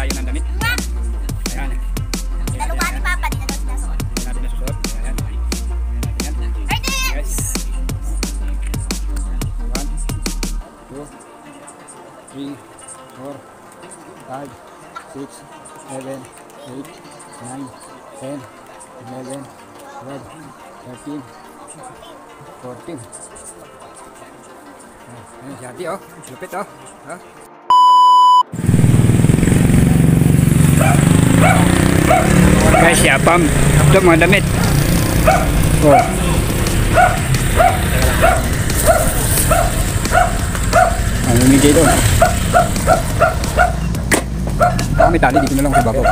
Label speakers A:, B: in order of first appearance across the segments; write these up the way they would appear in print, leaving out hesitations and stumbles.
A: tayo ng damit. Ayan.
B: Dalawa ni Papa, di na daw sinasuot.
A: Hindi natin nasusuot. Ayan. Ayan natin yan.
B: Ready?
A: Yes. 1, 2, 3, 4, 5, 6, 7, 8, 9, 10, 11, 12, 13, 14. Ayan si Ate, oh. Lupit, oh. Guys, yapam. Ito mga damit. Oh. Ang umigay doon. May tali dito na lang sa babaw.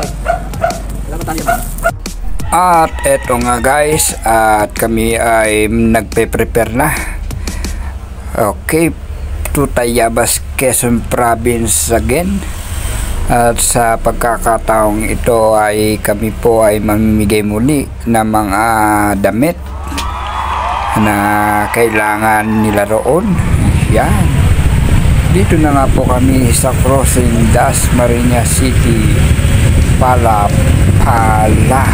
A: At eto nga guys, at kami ay nagpe-prepare na. Okay, to Tayabas, Quezon Province again. At sa pagkakataong ito ay kami po ay mamimigay muli ng mga damit na kailangan nila roon. Yan. Dito na nga po kami sa crossing Dasmariñas City, Palapala.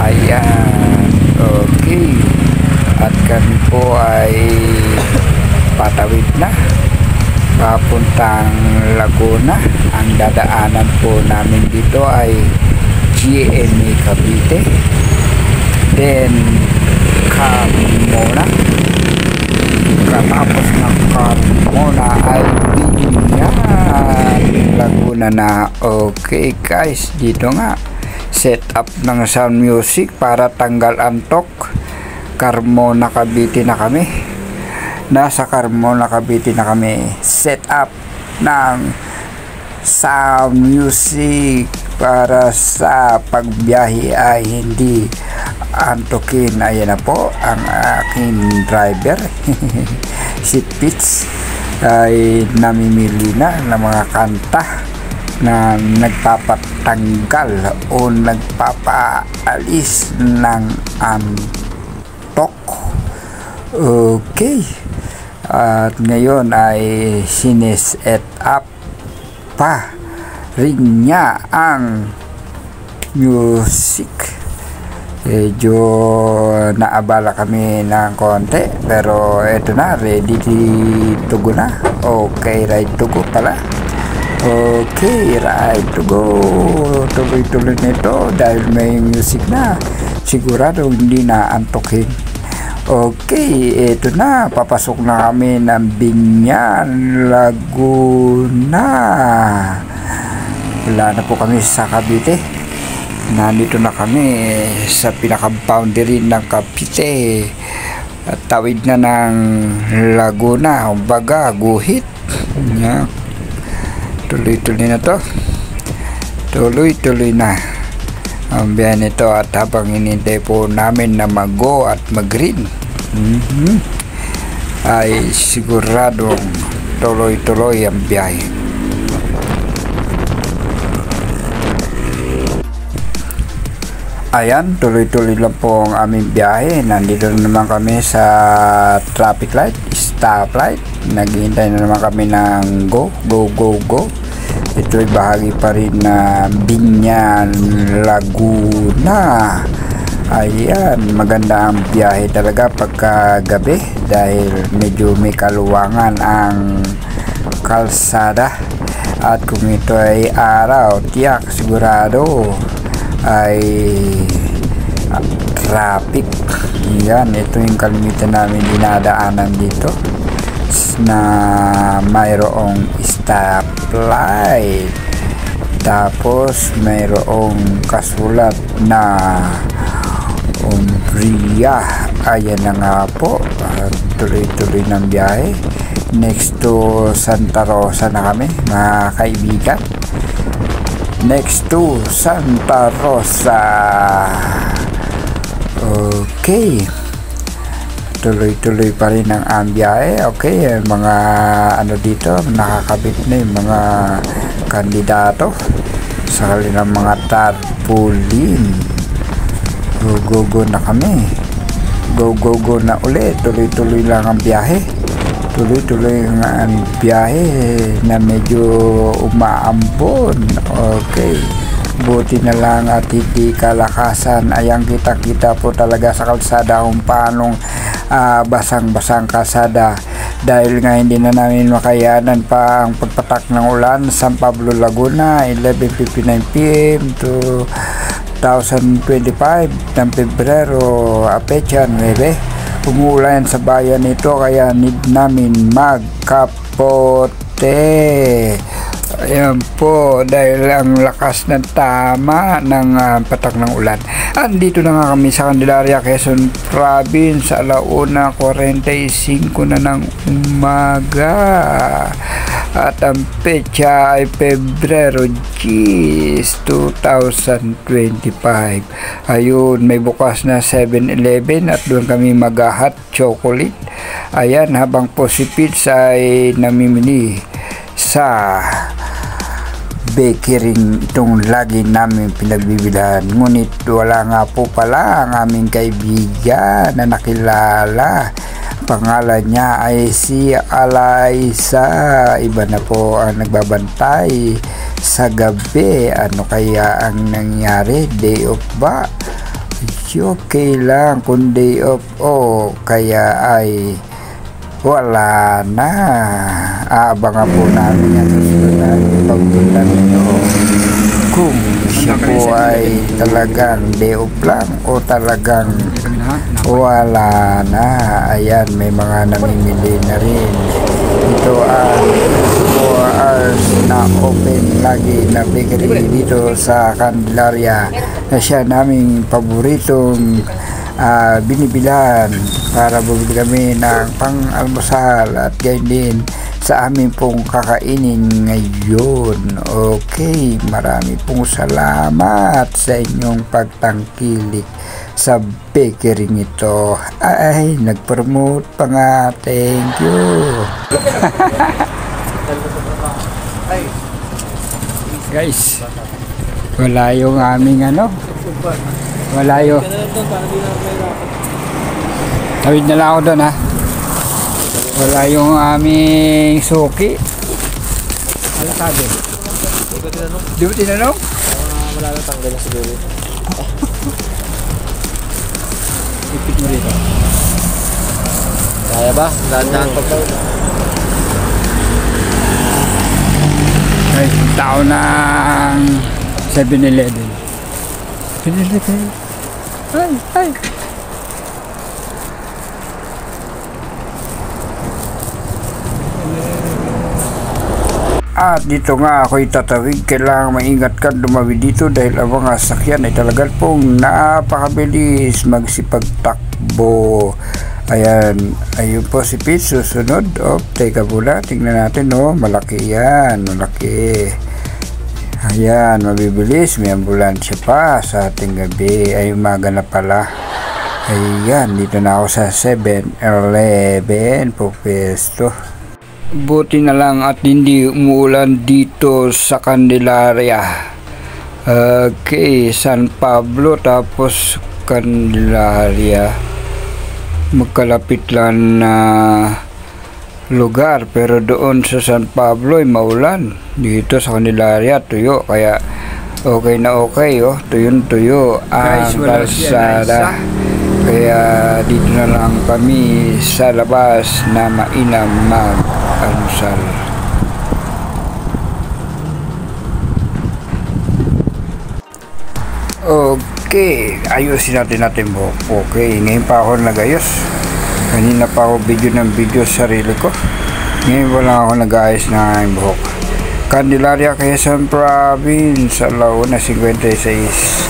A: Ayan. Okay. At kami po ay patawid na papuntang Laguna. Ang dadaanan po namin dito ay GMA Cavite, then Carmona. Katapos ng Carmona ay Binyan, Laguna na. Okay guys, dito nga set up ng sound music para tanggal antok. Carmona Cavite na kami. Nasa Carmona Cavite na kami. Set up ng sound music para sa pagbiyahe ay hindi antukin. Ayan na po ang aking driver. Si Pitts ay namimili na ng mga kanta na nagpapatanggal o nagpapaalis ng antok. Okay. At ngayon ay sineset up pa rin niya ang music. Medyo naabala kami ng konti, pero eto na, ready to go na. Okay, ride to go pala. Okay, ride to go. Tuloy-tuloy nito dahil may music na. Sigurado hindi na antokin. Okay, eto na, papasok na kami ng Binyan, Laguna. Wala na po kami sa Cavite. Nandito na kami sa pinaka-boundary ng Cavite. At tawid na ng Laguna, kumbaga guhit. Tuloy-tuloy na to. Tuloy-tuloy na ang biyahe nito, at habang hinintay po namin na mag-go at mag-green, ay siguradong tuloy-tuloy ang biyahe. Ayan, tuloy-tuloy lang po ang aming biyahe. Nandito na naman kami sa traffic light, stoplight. Naghihintay na naman kami ng go. Ito ay bahagi pa rin na Binyan, Laguna. Ayan, maganda ang biyahe talaga pagka gabi dahil medyo may kaluwangan ang kalsada. At kung ito ay araw, tiyak sigurado ay traffic. Yan, ito yung kalimitan namin dinadaanan dito na mayroong stoplight, tapos mayroong kasulat na umbriya. Ayan na nga po, tuloy-tuloy ng biyahe. Next to Santa Rosa na kami mga kaibigan. Next to Santa Rosa. Okay, tuloy-tuloy pa rin ang biyahe. Okay, mga ano dito, nakakabit na yung mga kandidato sa kanilang mga tarpaulin. Go na kami. Go na ulit. Tuloy-tuloy lang ang biyahe. tuloy-tuloy ang biyahe na medyo umaambon. Okay, buti na lang at hindi kalakasan. Ayan, kita-kita po talaga sa kalsada kung paanong basang-basang kalsada dahil nga hindi na namin makayanan pa ang pagpatak ng ulan. San Pablo, Laguna, 11:59 PM to 2025 ng Pebrero, petsa 9. Umuulan sa bayan ito kaya need namin magkapote. Ayan po, dahil ang lakas ng tama ng patak ng ulan. Andito na nga kami sa Candelaria, Quezon Province, 1:45 na ng umaga. At ang petsa ay Pebrero 2025. Ayun, may bukas na 7-Eleven at doon kami mag-hot chocolate. Ayan, habang po si Pitts ay namimili sa bakery itong lagi namin pinagbibilhan. Ngunit wala nga po pala ang aming kaibigan na nakilala. Pangalan niya ay si Alaysa. Iba na po ang nagbabantay sa gabi. Ano kaya ang nangyari? Day off ba? Okay lang kung day off kaya ay wala na. Aabangan po namin yan sa susunod pagpunta nito kung siya po ay talagang day off lang o talagang wala na. Ayan, may mga namimili na rin. Ito ang 4 hours na open lagi na bakery dito sa Candelaria na siya naming paboritong binibilan para bumili kami ng pang-almusal at gayon din sa amin pong kakainin ngayon. Okay, marami pong salamat sa inyong pagtangkilik sa bakery nito. Ay, nag-promote pa nga. Thank you. Guys, wala yung aming wala yung tawid na lang ako doon ha. Wala yung aming suki. Ano sabi? Di ba tinanong?
C: Wala na tanggal na siguro.
A: Ipit mo rito.
C: Kaya ba? Dahan-dahan pa daw.
A: Ay, tao ng 7-Eleven. 7-Eleven. Ay. At dito nga ako'y tatawid, kailangan maingat ka dumawid dito dahil ang mga sakyan ay talagang pong napakabilis magsipagtakbo. Ayan, ayun po si Pete, susunod. Teka muna, tingnan natin, malaki yan, malaki. Ayan, mabibilis, may ambulansya pa sa ating gabi. Ay, umaga na pala. Ayan, dito na ako sa 7-Eleven po pesto. Buti na lang at hindi umuulan dito sa Candelaria. Okay, San Pablo tapos Candelaria. Magkalapit lang na lugar, pero doon sa San Pablo ay maulan. Dito sa Candelaria tuyo, kaya okay na okay, tuyong-tuyo ang kalsada. Kaya dito na lang kami sa labas na mainam mag-almusal. Okay, ayusin natin buhok. Okay, ngayon pa ako nag-ayos. Kanina pa ako video sa sarili ko. Ngayon wala ako nag-ayos na buhok. Candelaria, Quezon Province, 1:56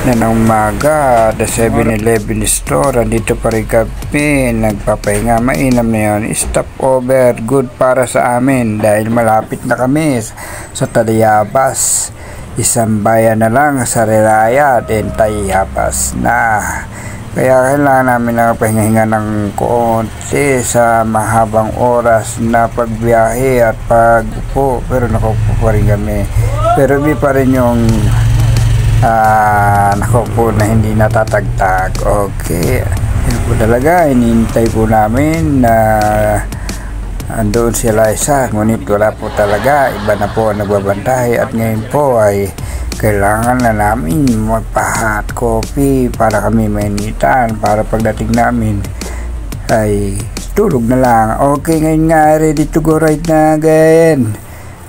A: na ng umaga. The 7-Eleven store, andito pa rin kami nagpapahinga. Mainam na yun, stop over, good para sa amin dahil malapit na kami sa Tayabas. Isang bayan na lang sa Relaya then Tayabas na. Kaya kailangan namin ng pahinga ng konti sa mahabang oras na pagbiyahe at pag-upo, pero nakaupo pa rin kami, pero hindi pa rin yung nakaupo na hindi natatagtag. Okay, yun po talaga, inintay po namin na Andoon si Liza, ngunit wala po talaga, iba na po ang nagbabantay at ngayon po ay kailangan na namin magpa-hot coffee para kami mainitan para pagdating namin ay tulog na lang. Okay, ngayon nga ready to go right na again.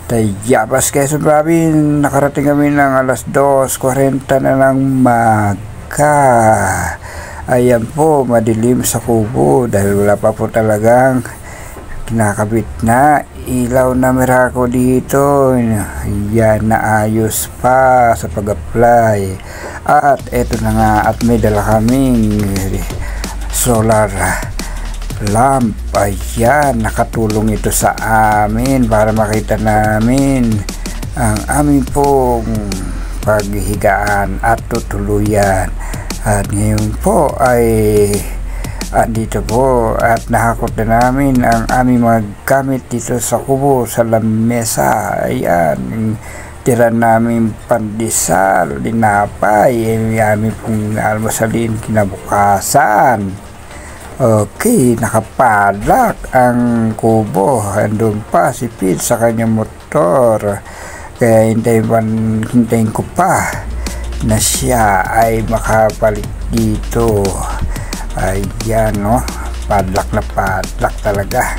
A: Tayabas Quezon Province, nakarating kami ng alas 2:40 na ng maga. Ayan po, madilim sa kubo dahil wala pa po talagang kinakabit na ilaw na Meralco dito. Yan, naayos pa sa pag-apply. At eto na nga, at may dala kaming solar lamp. Ayan, nakatulong ito sa amin para makita namin ang aming pong paghihigaan at tutuluyan. At ngayon po ay dito po at nahakot na namin ang aming mga gamit dito sa kubo, sa lamesa. Ayan, tira namin pandesal, linapay, aming pong almusalin kinabukasan. Okay, nakapadlock ang kubo. Andun pa si Pete sa kanyang motor. Kaya hintayin ko pa na siya ay makabalik dito. Ayan, no? Padlock na padlock talaga.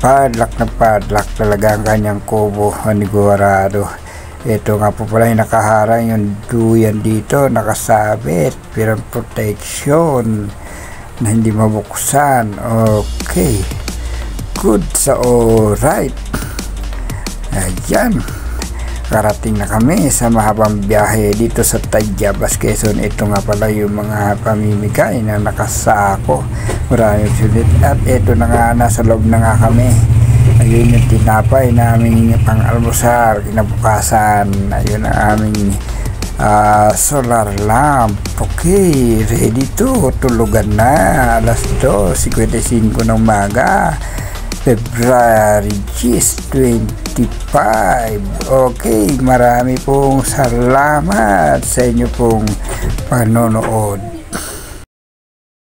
A: Padlock na padlock talaga ang kanyang kubo, anigurado. Ito nga po pala yung nakaharang yung duyan dito, nakasabit, pirang protection na hindi mabuksan. Okay, good, sa alright. Ayan, karating na kami sa mahabang biyahe dito sa Tayabas, Quezon. Ito nga pala yung mga pamimigay na nakasako, maraming sulit. At ito na nga, nasa loob na nga kami. Ayun yung tinapay namin pang almusal kinabukasan. Ayun ang aming solar lamp. Okay, ready to tulugan na. Alas 2:55 ng umaga, February 25. Okay, marami pong salamat sa inyo pong panonood.